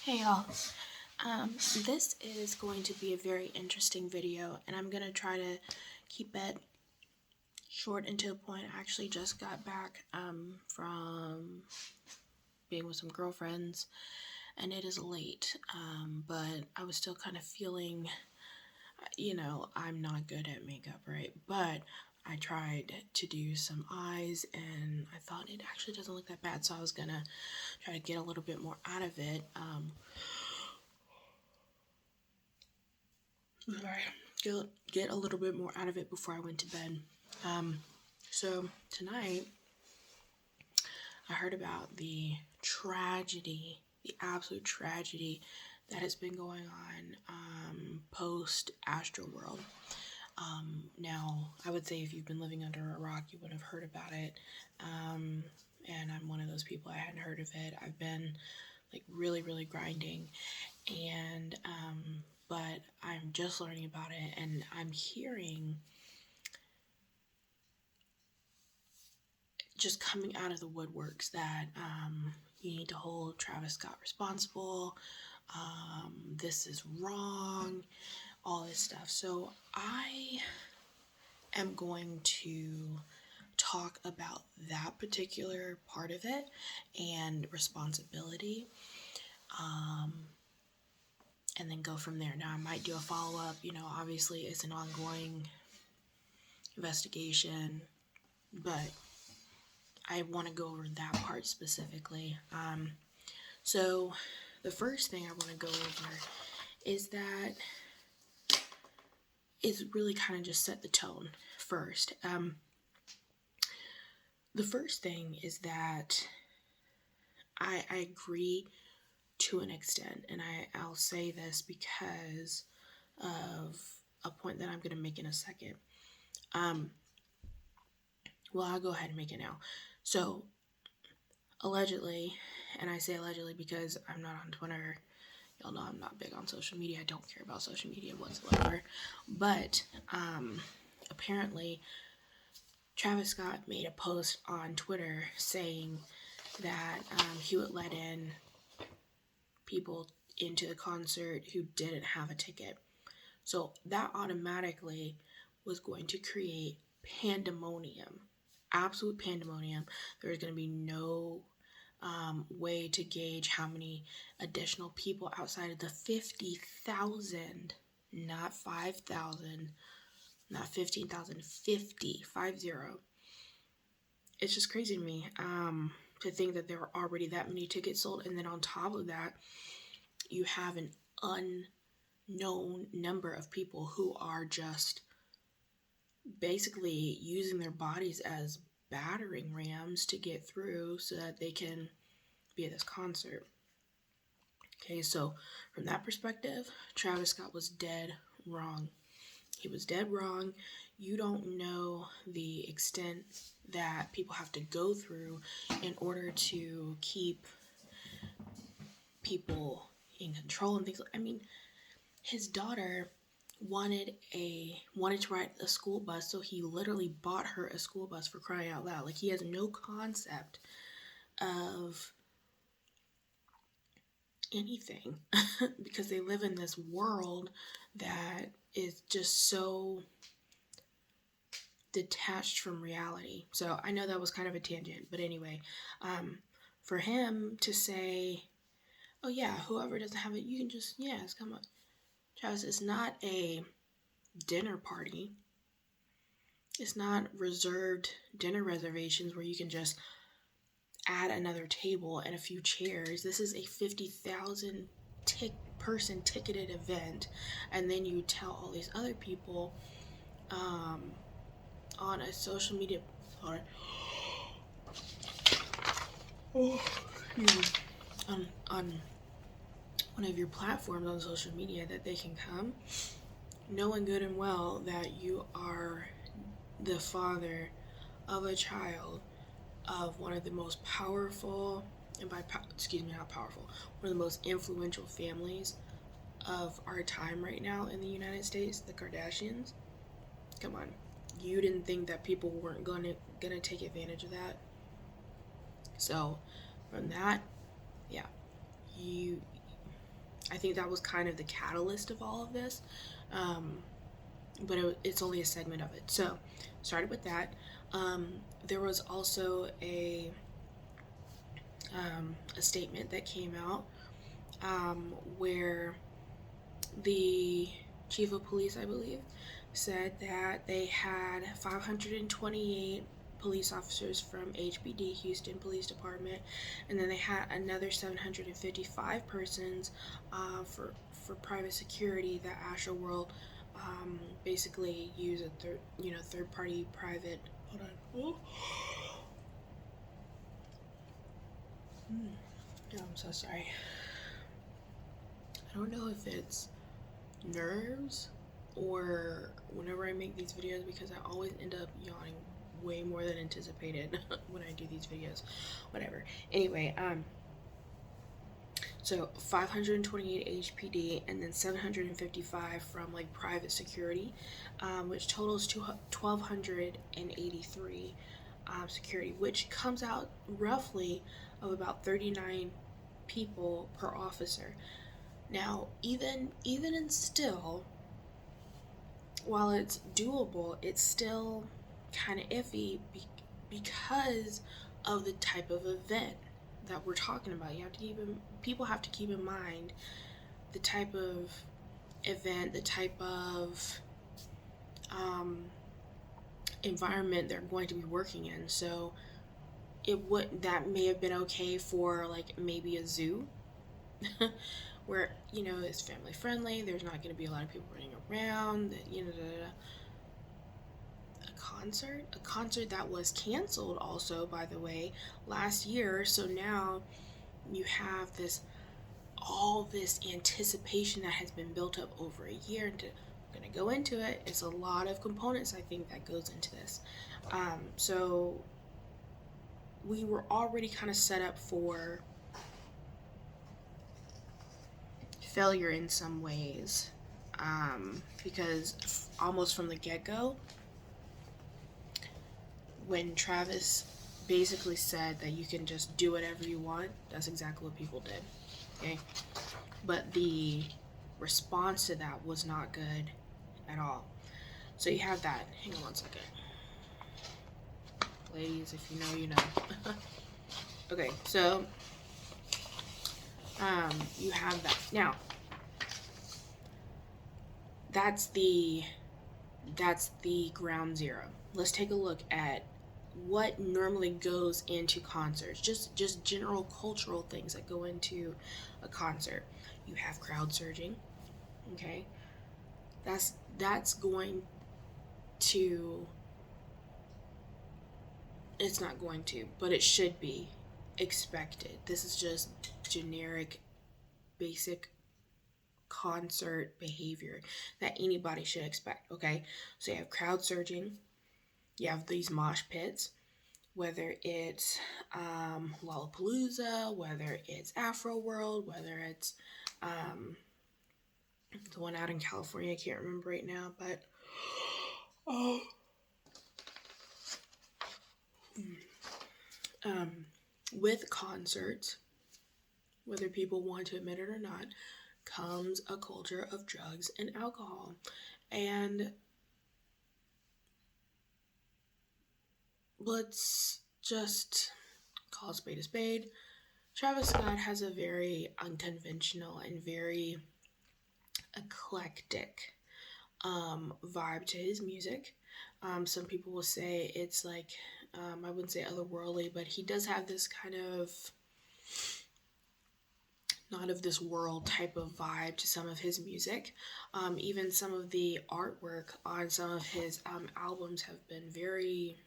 Hey y'all, this is going to be a very interesting video, and I'm going to try to keep it short and to the point. I actually just got back from being with some girlfriends, and it is late, but I was still kind of feeling, I'm not good at makeup, right? But I tried to do some eyes, and I thought it actually doesn't look that bad, so I was going to try to get a little bit more out of it. Get a little bit more out of it before I went to bed. So tonight I heard about the tragedy, the absolute tragedy that has been going on post Astroworld. Now I would say if you've been living under a rock, you would have heard about it. And I'm one of those people. I hadn't heard of it. I've been like really grinding, and but I'm just learning about it, and I'm hearing just coming out of the woodworks that you need to hold Travis Scott responsible, this is wrong, all this stuff. So I am going to talk about that particular part of it and responsibility, and then go from there. Now I might do a follow-up, obviously it's an ongoing investigation, but I want to go over that part specifically. So the first thing I want to go over is that is really kind of just set the tone first. The first thing is that I agree to an extent, and I'll say this because of a point that I'm going to make in a second. Well, I'll go ahead and make it now. So, allegedly, and I say allegedly because I'm not on Twitter. Y'all know I'm not big on social media. I don't care about social media whatsoever. But, apparently, Travis Scott made a post on Twitter saying that he would let in people into the concert who didn't have a ticket. So that automatically was going to create pandemonium, absolute pandemonium. There's going to be no way to gauge how many additional people outside of the 50,000, not 5,000, not 15,000, 50. It's just crazy to me to think that there were already that many tickets sold, and then on top of that, you have an unknown number of people who are just basically using their bodies as battering rams to get through so that they can be at this concert. Okay, so from that perspective, Travis Scott was dead wrong. He was dead wrong. You don't know the extent that people have to go through in order to keep people in control and things. I mean, his daughter wanted to ride a school bus, so he literally bought her a school bus, for crying out loud. Like, he has no concept of anything because they live in this world that is just so detached from reality. So I know that was kind of a tangent, but anyway, for him to say, oh yeah, whoever doesn't have it, you can just, yes, come on. Travis, it's not a dinner party. It's not reserved dinner reservations where you can just add another table and a few chairs. This is a 50,000 person ticketed event, and then you tell all these other people on a social media, on one of your platforms on social media that they can come, knowing good and well that you are the father of a child of one of the most powerful, and one of the most influential families of our time right now in the United States, the Kardashians. Come on, you didn't think that people weren't gonna take advantage of that? So from that, yeah, I think that was kind of the catalyst of all of this. But it's only a segment of it. So, started with that. There was also a statement that came out where the chief of police, I believe, said that they had 528 police officers from HPD, Houston Police Department, and then they had another 755 persons for private security that Astroworld basically use a third party private. Hold on. Oh, I'm so sorry. I don't know if it's nerves or whenever I make these videos, because I always end up yawning way more than anticipated when I do these videos. Whatever. Anyway, so 528 HPD and then 755 from like private security, which totals to 1,283 security, which comes out roughly of about 39 people per officer. Now, even and still, while it's doable, it's still kind of iffy because of the type of event that we're talking about. People have to keep in mind the type of event, the type of environment they're going to be working in. So that may have been okay for like maybe a zoo where it's family friendly, there's not going to be a lot of people running around, a concert that was canceled also, by the way, last year. So now you have all this anticipation that has been built up over a year. And I'm going to go into it. It's a lot of components, I think, that goes into this. So we were already kind of set up for failure in some ways, because almost from the get-go, when Travis basically said that you can just do whatever you want, that's exactly what people did. Okay, but the response to that was not good at all. So you have that. Hang on one second, ladies. If you know, you know. Okay, so you have that. Now, that's the ground zero. Let's take a look at what normally goes into concerts. Just general cultural things that go into a concert. You have crowd surging. Okay, that's going to. It's not going to, but it should be expected. This is just generic, basic concert behavior that anybody should expect. Okay, so you have crowd surging, you have these mosh pits, whether it's Lollapalooza, whether it's Afro World, whether it's the one out in California, I can't remember right now, but with concerts, whether people want to admit it or not, comes a culture of drugs and alcohol. And let's just call a spade a spade. Travis Scott has a very unconventional and very eclectic vibe to his music. Some people will say it's like, I wouldn't say otherworldly, but he does have this kind of not of this world type of vibe to some of his music. Even some of the artwork on some of his albums have been very,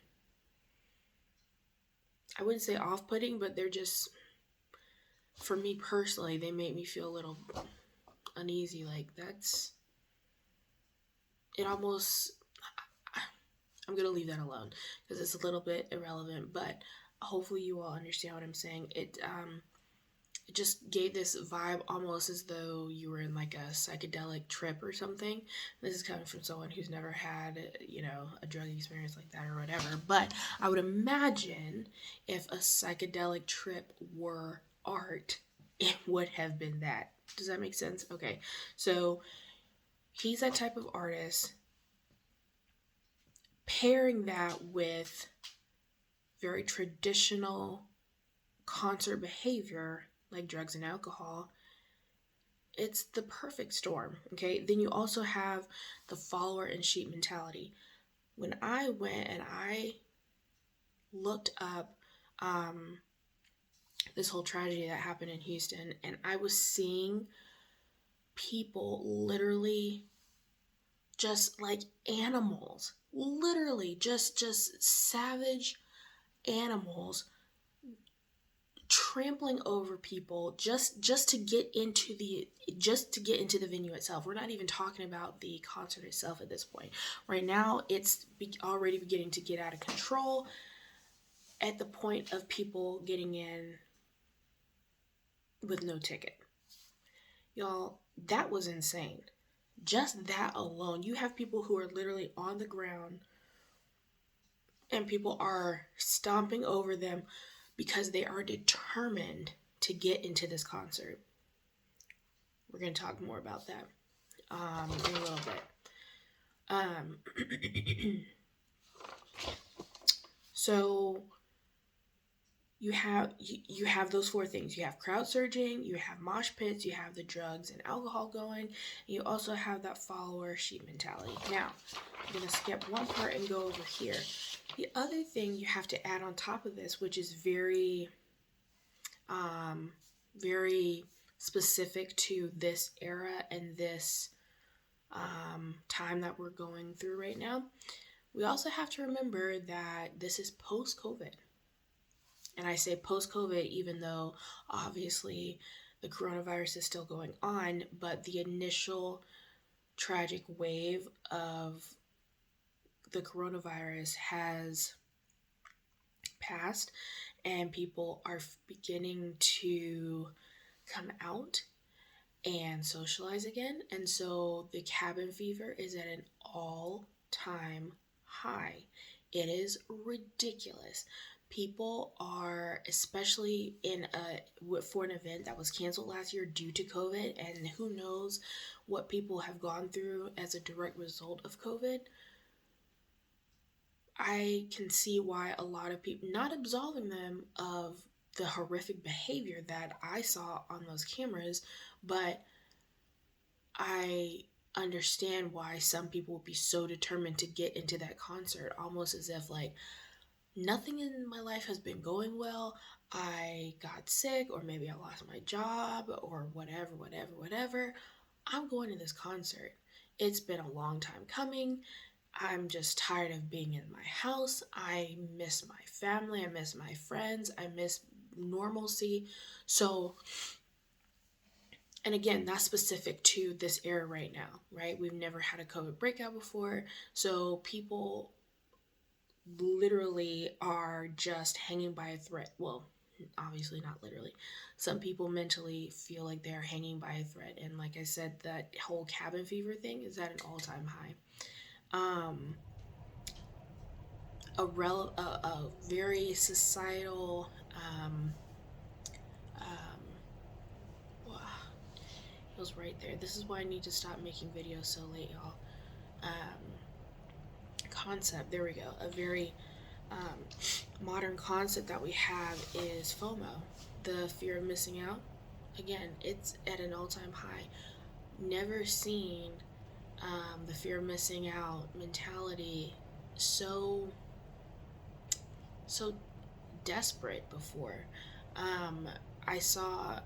I wouldn't say off-putting, but they're just, for me personally, they make me feel a little uneasy. Like, it almost, I'm going to leave that alone because it's a little bit irrelevant, but hopefully you all understand what I'm saying. It just gave this vibe almost as though you were in like a psychedelic trip or something. This is coming from someone who's never had, a drug experience like that or whatever. But I would imagine if a psychedelic trip were art, it would have been that. Does that make sense? Okay. So he's that type of artist. Pairing that with very traditional concert behavior like drugs and alcohol, it's the perfect storm. Okay. Then you also have the follower and sheep mentality. When I went and I looked up this whole tragedy that happened in Houston, and I was seeing people literally just like animals, literally just savage animals trampling over people just to get into the venue itself. We're not even talking about the concert itself at this point. Right now, it's already beginning to get out of control at the point of people getting in with no ticket. Y'all, that was insane. Just that alone. You have people who are literally on the ground and people are stomping over them because they are determined to get into this concert. We're going to talk more about that in a little bit. So you have those four things. You have crowd surging, you have mosh pits, you have the drugs and alcohol going, and you also have that follower sheep mentality. Now, I'm going to skip one part and go over here. The other thing you have to add on top of this, which is very specific to this era and this time that we're going through right now, we also have to remember that this is post-COVID. And I say post-COVID even though obviously the coronavirus is still going on, but the initial tragic wave of the coronavirus has passed and people are beginning to come out and socialize again. And so the cabin fever is at an all-time high. It is ridiculous. People are, especially for an event that was canceled last year due to COVID, and who knows what people have gone through as a direct result of COVID. I can see why a lot of people, not absolving them of the horrific behavior that I saw on those cameras, but I understand why some people would be so determined to get into that concert, almost as if like, nothing in my life has been going well. I got sick, or maybe I lost my job, or whatever. I'm going to this concert. It's been a long time coming. I'm just tired of being in my house. I miss my family. I miss my friends. I miss normalcy. So, and again, that's specific to this era right now, right? We've never had a COVID breakout before. So people literally are just hanging by a thread. Well, obviously not literally. Some people mentally feel like they're hanging by a thread. And like I said, that whole cabin fever thing is at an all-time high. A very societal wow, it was right there. This is why I need to stop making videos so late, y'all. Concept, there we go. A very modern concept that we have is FOMO, the fear of missing out. Again, it's at an all-time high. Never seen the fear of missing out mentality so desperate before. I saw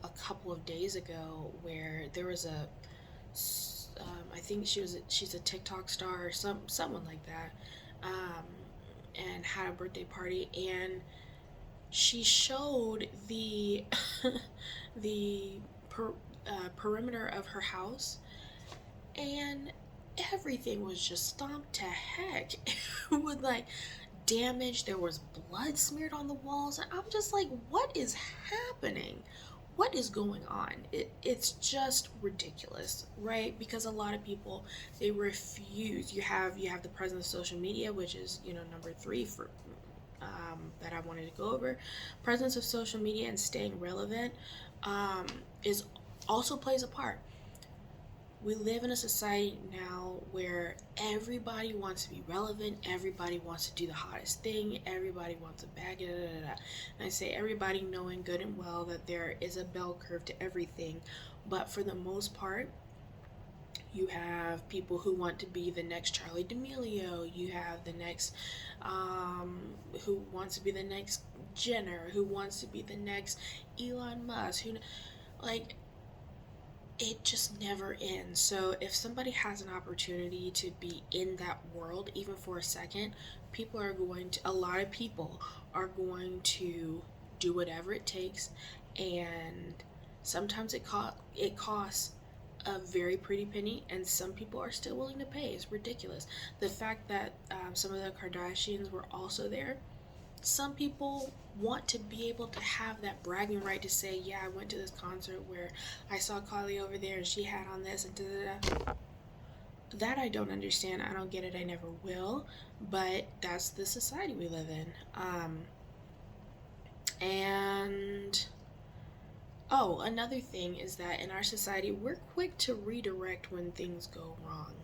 a couple of days ago where there was I think she's a TikTok star or someone like that, and had a birthday party, and she showed the perimeter of her house, and everything was just stomped to heck with like damage. There was blood smeared on the walls, and I'm just like, what is happening? What is going on? It's just ridiculous, right? Because a lot of people, they refuse. You have the presence of social media, which is, number 3 for that I wanted to go over. Presence of social media and staying relevant is also plays a part. We live in a society now where everybody wants to be relevant, everybody wants to do the hottest thing, everybody wants a bag, da, da, da, da. And I say everybody knowing good and well that there is a bell curve to everything, but for the most part, you have people who want to be the next Charlie D'Amelio. You have the next, who wants to be the next Jenner, who wants to be the next Elon Musk. Who, like, it just never ends. So if somebody has an opportunity to be in that world, even for a second, a lot of people are going to do whatever it takes, and sometimes it costs a very pretty penny, and some people are still willing to pay. It's ridiculous. The fact that some of the Kardashians were also there, some people want to be able to have that bragging right to say, yeah, I went to this concert where I saw Kylie over there and she had on this and da-da-da. That I don't understand. I don't get it. I never will. But that's the society we live in. And oh, another thing is that in our society, we're quick to redirect when things go wrong.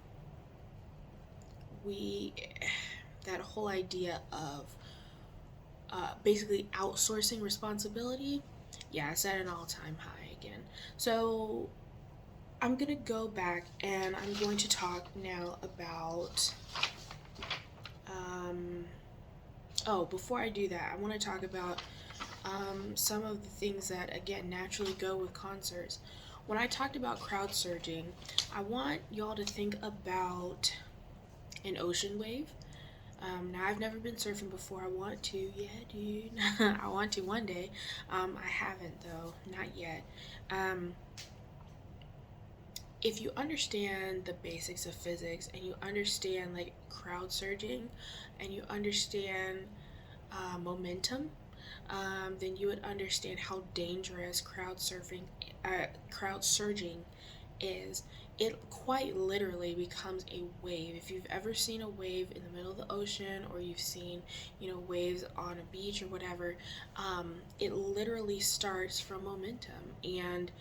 We, that whole idea of basically outsourcing responsibility, yeah, it's at an all-time high again. So I'm gonna go back and I'm going to talk now about before I do that, I want to talk about some of the things that again naturally go with concerts. When I talked about crowd surging, I want y'all to think about an ocean wave. Now I've never been surfing before. I want to, yeah, dude. I want to one day. I haven't though, not yet. If you understand the basics of physics and you understand like crowd surging, and you understand momentum, then you would understand how dangerous crowd surging is. It quite literally becomes a wave. If you've ever seen a wave in the middle of the ocean, or you've seen, waves on a beach or whatever, it literally starts from momentum. And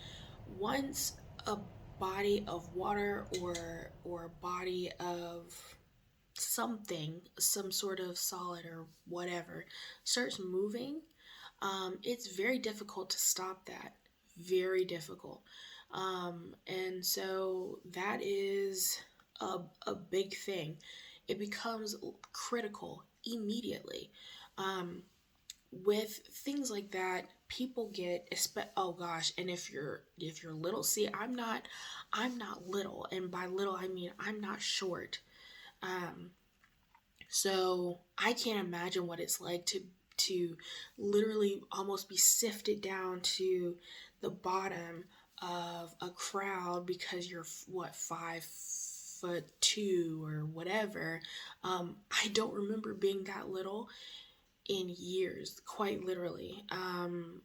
once a body of water or a body of something, some sort of solid or whatever, starts moving, it's very difficult to stop that. Very difficult. And so that is a big thing. It becomes critical immediately. With things like that, people get oh gosh, and if you're little, see, I'm not little, and by little I mean I'm not short. So I can't imagine what it's like to literally almost be sifted down to the bottom of a crowd because you're 5'2" or whatever. I don't remember being that little in years, quite literally. I'm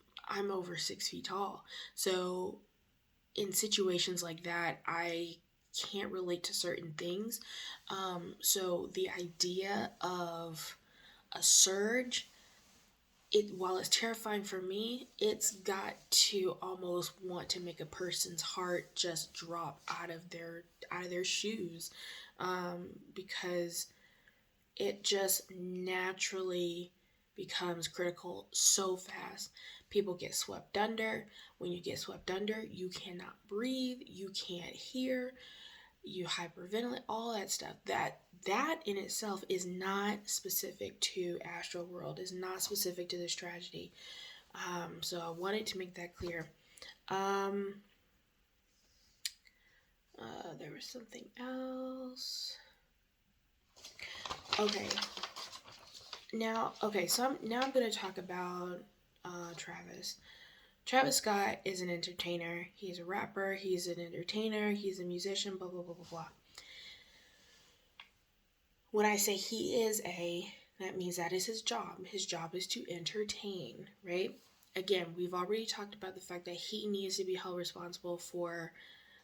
over 6 feet tall, so in situations like that, I can't relate to certain things. So the idea of a surge, while it's terrifying for me, it's got to almost want to make a person's heart just drop out of their shoes, because it just naturally becomes critical so fast. People get swept under. When you get swept under, you cannot breathe, you can't hear, you hyperventilate, all that stuff. That in itself is not specific to Astro World, is not specific to this tragedy. So I wanted to make that clear. There was something else. Okay. So now I'm going to talk about Travis. Travis Scott is an entertainer. He's a rapper. He's an entertainer. He's a musician. Blah, blah, blah, blah, blah. When I say that means that is his job. His job is to entertain, right? Again, we've already talked about the fact that he needs to be held responsible for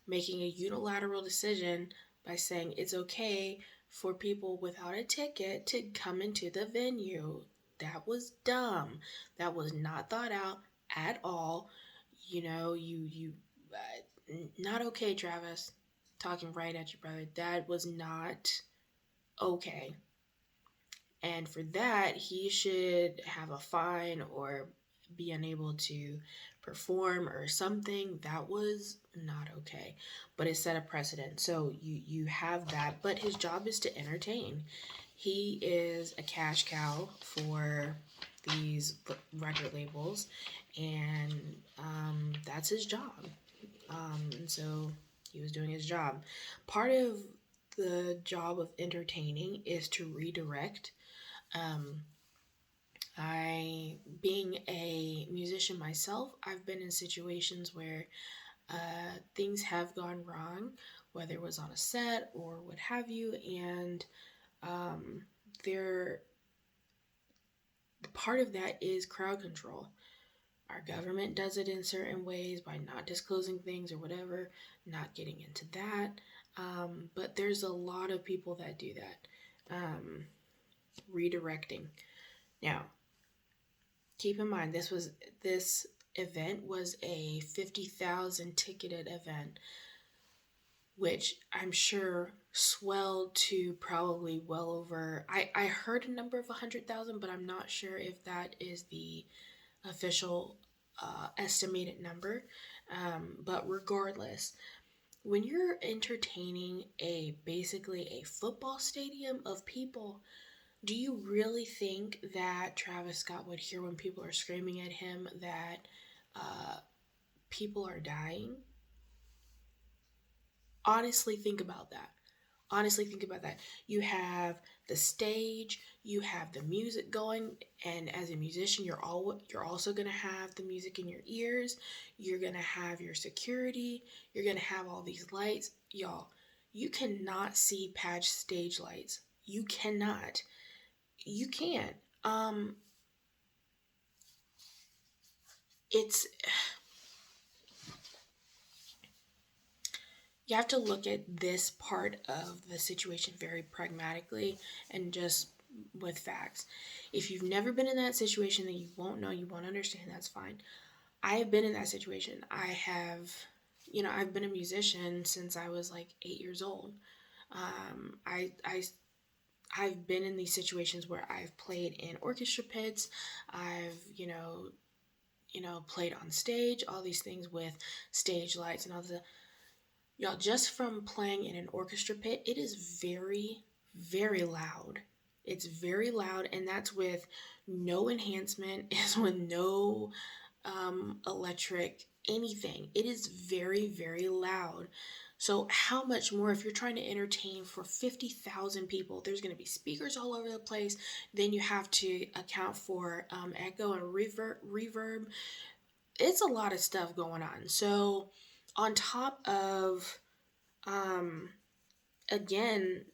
making a unilateral decision by saying it's okay for people without a ticket to come into the venue. that was dumb. That was not thought out at all. Not okay, Travis. Talking right at your brother. That was not okay. And for that, he should have a fine or be unable to perform or something. That was not okay. But it set a precedent. So you have that. But his job is to entertain. He is a cash cow for these record labels, and that's his job. And so he was doing his job. Part of the job of entertaining is to redirect. Um, being a musician myself, I've been in situations where things have gone wrong, whether it was on a set or what have you, and um, there part of that is crowd control. Our government does it in certain ways by not disclosing things or whatever, not getting into that. But there's a lot of people that do that. Redirecting. Now, keep in mind this event was a 50,000 ticketed event, which I'm sure swelled to probably well over. I heard a number of 100,000, but I'm not sure if that is the official estimated number. But regardless, when you're entertaining basically a football stadium of people, do you really think that Travis Scott would hear when people are screaming at him that uh, people are dying? Honestly, think about that. Honestly, think about that. You have the stage, you have the music going, and as a musician, you're also gonna have the music in your ears. You're gonna have your security. You're gonna have all these lights, y'all. You cannot see patch stage lights. You cannot. You can't. It's You have to look at this part of the situation very pragmatically and just with facts. If you've never been in that situation, then you won't know, you won't understand. That's fine. I have been in that situation. I've been a musician since I was like 8 years old. I've been in these situations where I've played in orchestra pits. I've played on stage. All these things with stage lights and all this. Y'all, just from playing in an orchestra pit, it is very, very loud. It's very loud, and that's with no enhancement, is with no electric anything. It is very, very loud. So, how much more if you're trying to entertain for 50,000 people? There's going to be speakers all over the place. Then you have to account for echo and reverb. It's a lot of stuff going on. So, on top of again,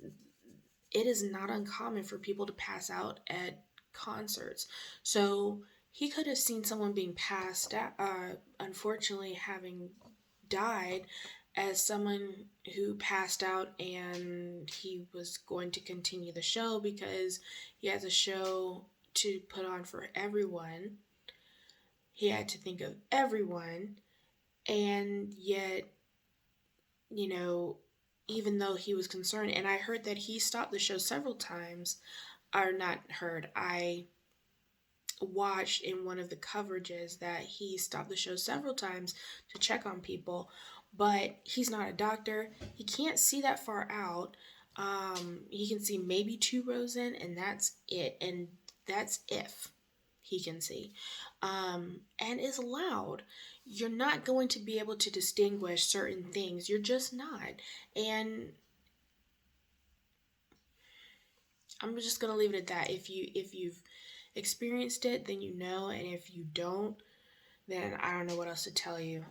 it is not uncommon for people to pass out at concerts. So he could have seen someone being passed out, unfortunately having died as someone who passed out, and he was going to continue the show because he has a show to put on for everyone. He had to think of everyone, and yet, even though he was concerned, and I heard that he stopped the show several times, or not heard, I watched in one of the coverages that he stopped the show several times to check on people, but he's not a doctor. He can't see that far out. He can see maybe 2 rows in, and that's it, and that's if he can see. And it's loud. You're not going to be able to distinguish certain things. You're just not. And I'm just gonna leave it at that. If you've experienced it, then you know, and if you don't, then I don't know what else to tell you.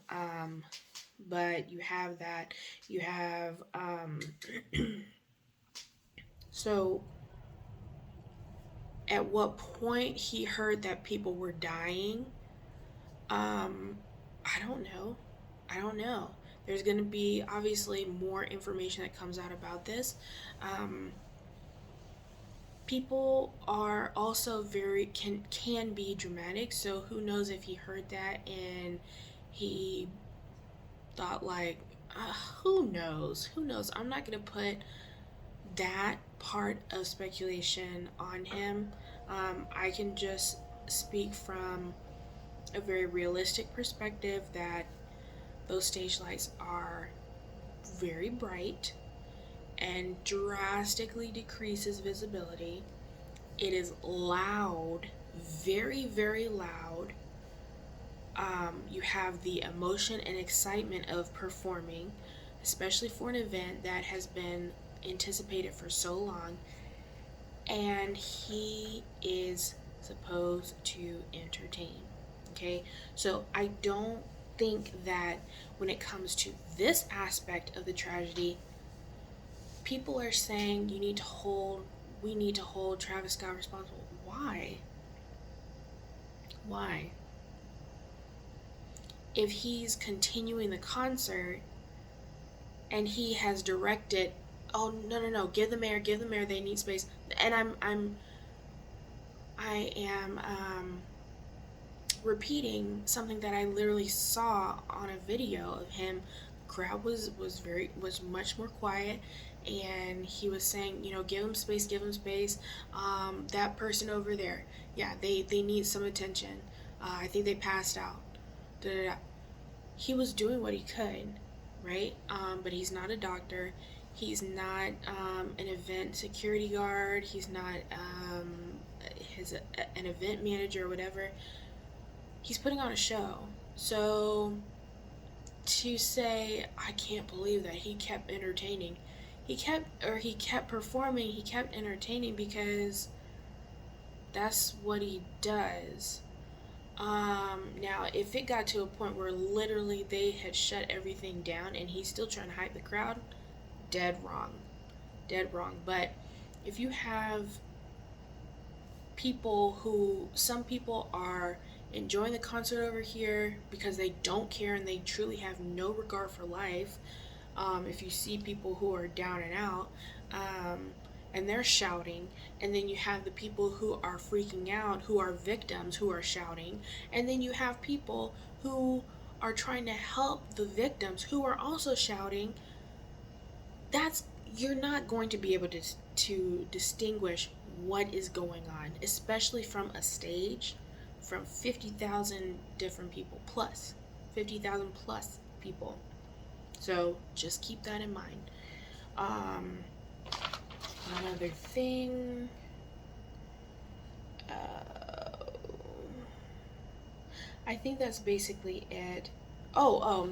But you have that. You have so at what point he heard that people were dying, I don't know. I don't know. There's going to be obviously more information that comes out about this. people are also can be dramatic. So who knows if he heard that and he thought like, who knows. I'm not gonna put that part of speculation on him. I can just speak from a very realistic perspective that those stage lights are very bright and drastically decreases visibility. It is loud, very, very loud. You have the emotion and excitement of performing, especially for an event that has been anticipated for so long. And he is supposed to entertain. Okay? So I don't think that when it comes to this aspect of the tragedy, people are saying we need to hold Travis Scott responsible. Why? Why? If he's continuing the concert and he has directed, oh no, give them air, they need space. And I am repeating something that I literally saw on a video of him. The crowd was much more quiet, and he was saying, give them space. That person over there, yeah, they need some attention. I think they passed out. Da, da, da. He was doing what he could, right? But he's not a doctor. He's not an event security guard. He's not an event manager or whatever. He's putting on a show. So to say, I can't believe that he kept entertaining. He kept performing, he kept entertaining because that's what he does. Now, if it got to a point where literally they had shut everything down and he's still trying to hype the crowd, dead wrong. But if you have some people are enjoying the concert over here because they don't care and they truly have no regard for life. If you see people who are down and out, and they're shouting, and then you have the people who are freaking out, who are victims, who are shouting, and then you have people who are trying to help the victims who are also shouting, you're not going to be able to distinguish what is going on, especially from a stage, from 50,000 different people plus, 50,000 plus people. So just keep that in mind. Another thing. I think that's basically it.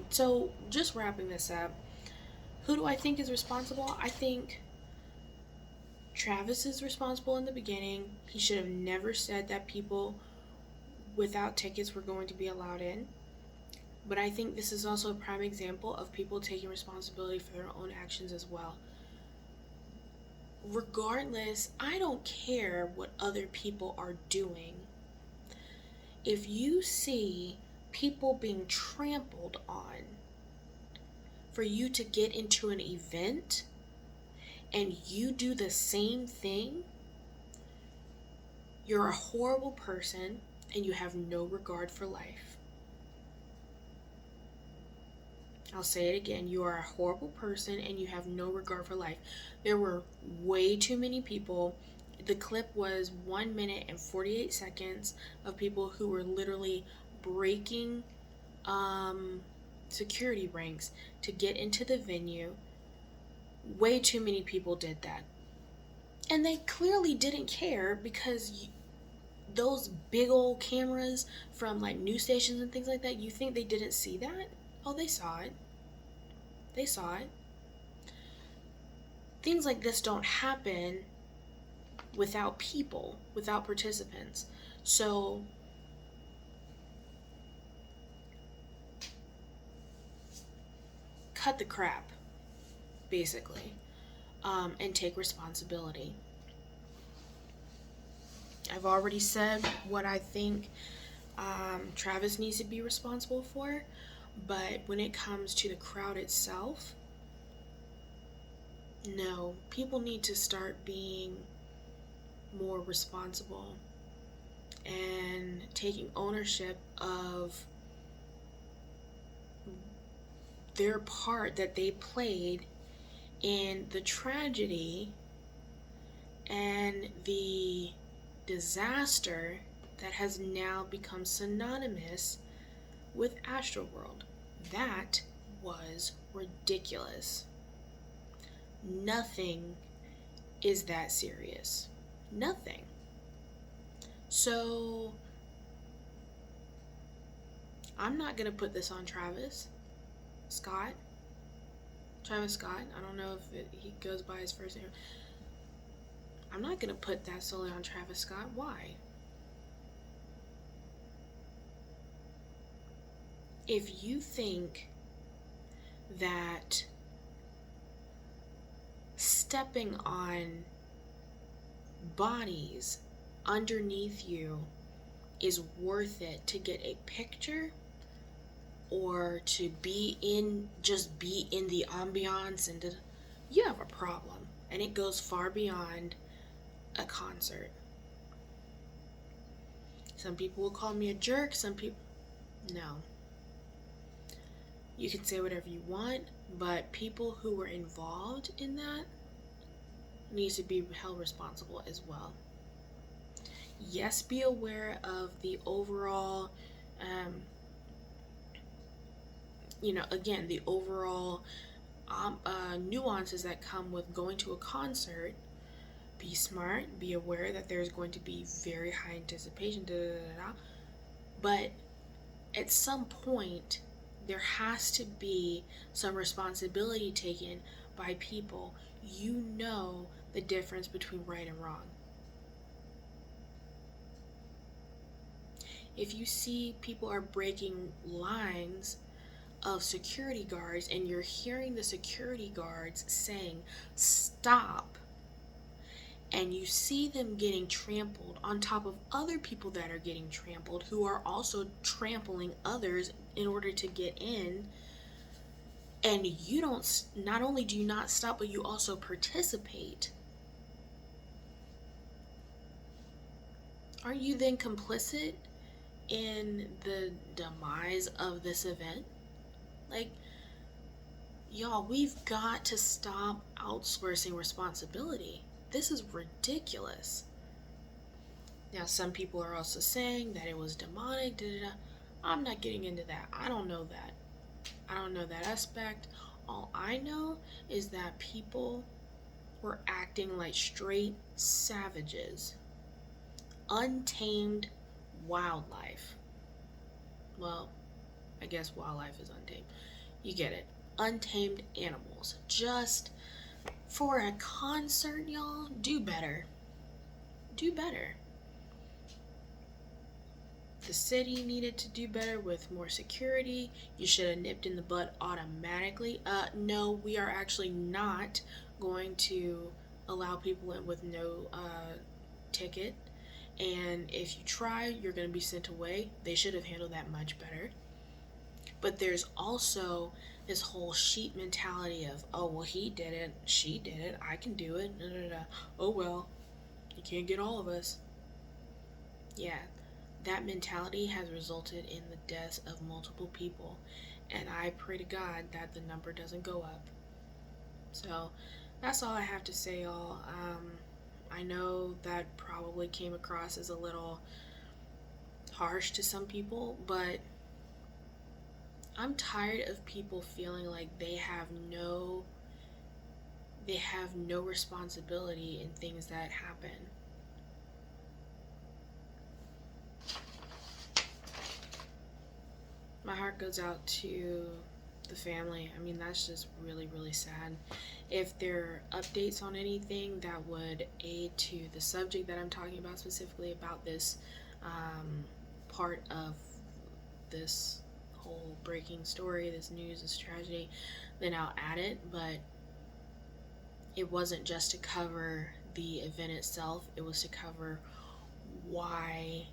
So just wrapping this up. Who do I think is responsible? I think Travis is responsible in the beginning. He should have never said that people without tickets were going to be allowed in. But I think this is also a prime example of people taking responsibility for their own actions as well. Regardless, I don't care what other people are doing. If you see people being trampled on for you to get into an event and you do the same thing, you're a horrible person and you have no regard for life. I'll say it again. You are a horrible person and you have no regard for life. There were way too many people. The clip was 1 minute and 48 seconds of people who were literally breaking security ranks to get into the venue. Way too many people did that. And they clearly didn't care because those big old cameras from like news stations and things like that, you think they didn't see that? Oh, they saw it. Things like this don't happen without people, without participants. So cut the crap, basically, and take responsibility. I've already said what I think Travis needs to be responsible for, but when it comes to the crowd itself, no, people need to start being more responsible and taking ownership of their part that they played in the tragedy and the disaster that has now become synonymous with Astroworld. That was ridiculous. Nothing is that serious. Nothing. So, I'm not going to put this on Travis Scott. Travis Scott. I don't know if he goes by his first name. I'm not going to put that solely on Travis Scott. Why? If you think that stepping on bodies underneath you is worth it to get a picture or to be in the ambiance, and you have a problem, and it goes far beyond a concert. Some people will call me a jerk, some people no. You can say whatever you want, but people who were involved in that needs to be held responsible as well. Yes, be aware of the overall the overall nuances that come with going to a concert. Be smart, be aware that there's going to be very high anticipation, but at some point there has to be some responsibility taken by people. You know the difference between right and wrong. If you see people are breaking lines of security guards and you're hearing the security guards saying stop, and you see them getting trampled on top of other people that are getting trampled who are also trampling others in order to get in, and you don't, not only do you not stop, but you also participate, aren't you then complicit in the demise of this event? Like, y'all, we've got to stop outsourcing responsibility. This is ridiculous. Now, some people are also saying that it was demonic. I'm not getting into that. I don't know that. I don't know that aspect. All I know is that people were acting like straight savages. Untamed wildlife. Well, I guess wildlife is untamed. You get it. Untamed animals. Just for a concert, y'all, do better. Do better. The city needed to do better with more security. You should have nipped in the bud automatically. No, we are actually not going to allow people in with no ticket. And if you try, you're going to be sent away. They should have handled that much better. But there's also this whole sheep mentality of, oh, well, he did it, she did it, I can do it, oh, well, you can't get all of us. Yeah, that mentality has resulted in the deaths of multiple people, and I pray to God that the number doesn't go up. So, that's all I have to say, y'all. I know that probably came across as a little harsh to some people, but I'm tired of people feeling like they have no responsibility in things that happen. My heart goes out to the family. I mean, that's just really, really sad. If there are updates on anything that would aid to the subject that I'm talking about, specifically about this part of this whole breaking story, this news, this tragedy, then I'll add it. But it wasn't just to cover the event itself, it was to cover why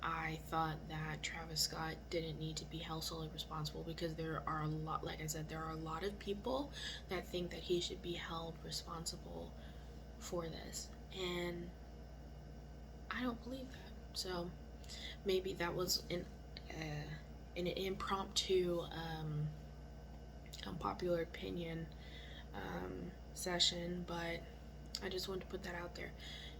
I thought that Travis Scott didn't need to be held solely responsible, because there are a lot, like I said, there are a lot of people that think that he should be held responsible for this. And I don't believe that. So maybe that was an impromptu unpopular opinion session, but I just wanted to put that out there.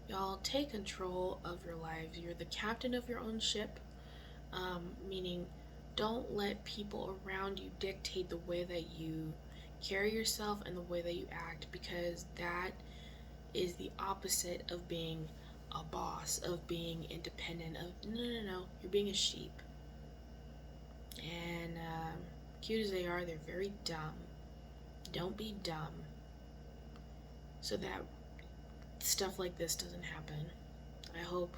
Y'all take control of your lives. You're the captain of your own ship, meaning don't let people around you dictate the way that you carry yourself and the way that you act, because that is the opposite of being a boss, of being independent, of no, you're being a sheep. And cute as they are, they're very dumb. Don't be dumb so that stuff like this doesn't happen. I hope,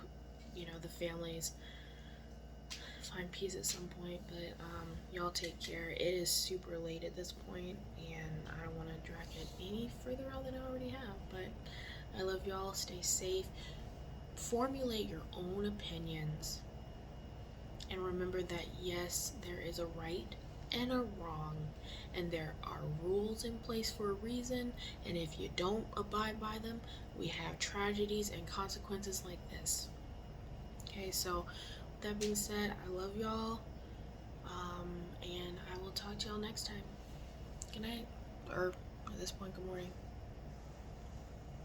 the families find peace at some point, but y'all take care. It is super late at this point, and I don't want to drag it any further out than I already have, but I love y'all. Stay safe. Formulate your own opinions, and remember that yes, there is a right and a wrong, and there are rules in place for a reason, and if you don't abide by them, we have tragedies and consequences like this. Okay, so with that being said, I love y'all, and I will talk to y'all next time. Good night, or at this point, good morning.